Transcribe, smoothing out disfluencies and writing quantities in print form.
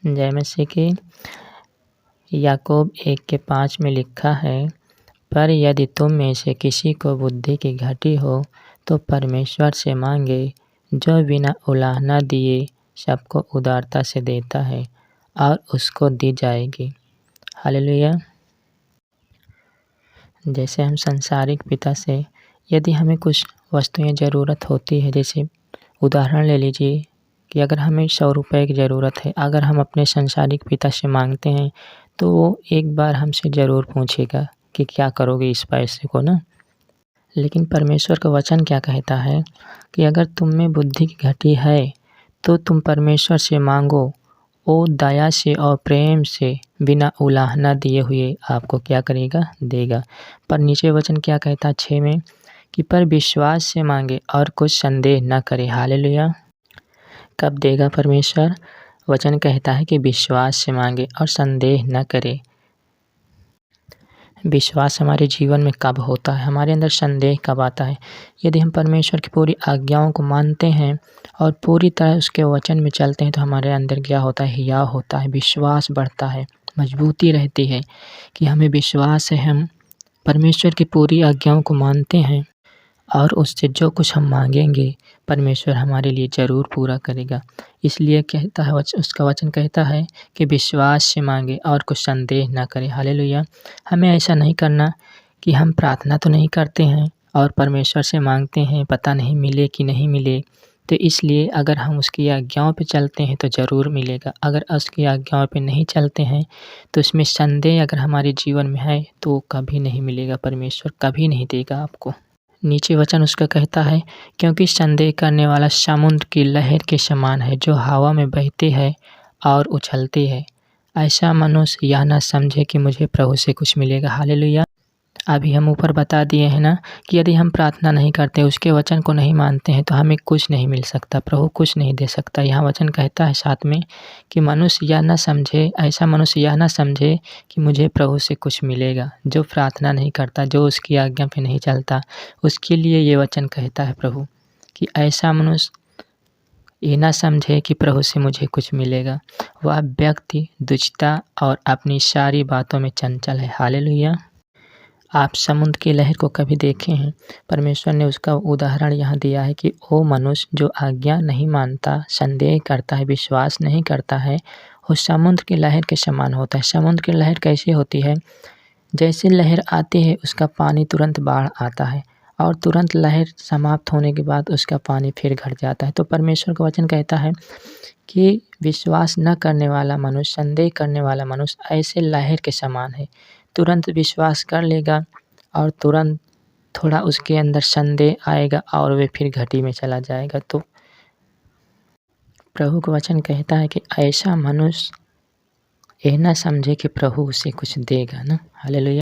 जय मसीह की। याकूब 1:5 में लिखा है, पर यदि तुम में से किसी को बुद्धि की घटी हो तो परमेश्वर से मांगे, जो बिना उलाहना दिए सबको उदारता से देता है और उसको दी जाएगी। हालेलुया। जैसे हम संसारिक पिता से यदि हमें कुछ वस्तुएं ज़रूरत होती है, जैसे उदाहरण ले लीजिए कि अगर हमें 100 रुपये की ज़रूरत है, अगर हम अपने संसारिक पिता से मांगते हैं तो वो एक बार हमसे ज़रूर पूछेगा कि क्या करोगे इस पैसे को ना। लेकिन परमेश्वर का वचन क्या कहता है कि अगर तुम में बुद्धि की घटी है तो तुम परमेश्वर से मांगो, वो दया से और प्रेम से बिना उलाहना दिए हुए आपको क्या करेगा, देगा। पर नीचे वचन क्या कहता है 6 में कि पर विश्वास से मांगे और कुछ संदेह न करे। हालेलुया। कब देगा परमेश्वर? वचन कहता है कि विश्वास से मांगे और संदेह न करे। विश्वास हमारे जीवन में कब होता है, हमारे अंदर संदेह कब आता है? यदि हम परमेश्वर की पूरी आज्ञाओं को मानते हैं और पूरी तरह उसके वचन में चलते हैं तो हमारे अंदर क्या होता है, हिया होता है, विश्वास बढ़ता है, मजबूती रहती है कि हमें विश्वास है, हम परमेश्वर की पूरी आज्ञाओं को मानते हैं और उससे जो कुछ हम मांगेंगे परमेश्वर हमारे लिए ज़रूर पूरा करेगा। इसलिए कहता है उसका वचन कहता है कि विश्वास से मांगे और कुछ संदेह न करें। हालेलुया। हमें ऐसा नहीं करना कि हम प्रार्थना तो नहीं करते हैं और परमेश्वर से मांगते हैं, पता नहीं मिले कि नहीं मिले। तो इसलिए अगर हम उसकी आज्ञाओं पे चलते हैं तो ज़रूर मिलेगा। अगर उसकी आज्ञाओं पे नहीं चलते हैं तो इसमें संदेह अगर हमारे जीवन में है तो कभी नहीं मिलेगा, परमेश्वर कभी नहीं देगा आपको। नीचे वचन उसका कहता है, क्योंकि संदेह करने वाला समुद्र की लहर के समान है, जो हवा में बहती है और उछलती है। ऐसा मनुष्य यह न समझे कि मुझे प्रभु से कुछ मिलेगा। हालेलुया। अभी हम ऊपर बता दिए हैं ना कि यदि हम प्रार्थना नहीं करते, उसके वचन को नहीं मानते हैं तो हमें कुछ नहीं मिल सकता, प्रभु कुछ नहीं दे सकता। यहाँ वचन कहता है साथ में कि मनुष्य यह न समझे, ऐसा मनुष्य यह न समझे कि मुझे प्रभु से कुछ मिलेगा। जो प्रार्थना नहीं करता, जो उसकी आज्ञा पे नहीं चलता, उसके लिए ये वचन कहता है प्रभु कि ऐसा मनुष्य ये ना समझे कि प्रभु से मुझे कुछ मिलेगा। वह व्यक्ति दुष्टता और अपनी सारी बातों में चंचल है। हालेलुया। आप समुद्र की लहर को कभी देखे हैं? परमेश्वर ने उसका उदाहरण यहाँ दिया है कि वो मनुष्य जो आज्ञा नहीं मानता, संदेह करता है, विश्वास नहीं करता है, वो समुद्र की लहर के समान होता है। समुद्र की लहर कैसी होती है? जैसे लहर आती है उसका पानी तुरंत बाढ़ आता है और तुरंत लहर समाप्त होने के बाद उसका पानी फिर घट जाता है। तो परमेश्वर का वचन कहता है कि विश्वास न करने वाला मनुष्य, संदेह करने वाला मनुष्य ऐसे लहर के समान है। तुरंत विश्वास कर लेगा और तुरंत थोड़ा उसके अंदर संदेह आएगा और वे फिर घटी में चला जाएगा। तो प्रभु का वचन कहता है कि ऐसा मनुष्य ये ना समझे कि प्रभु उसे कुछ देगा ना। हालेलुया।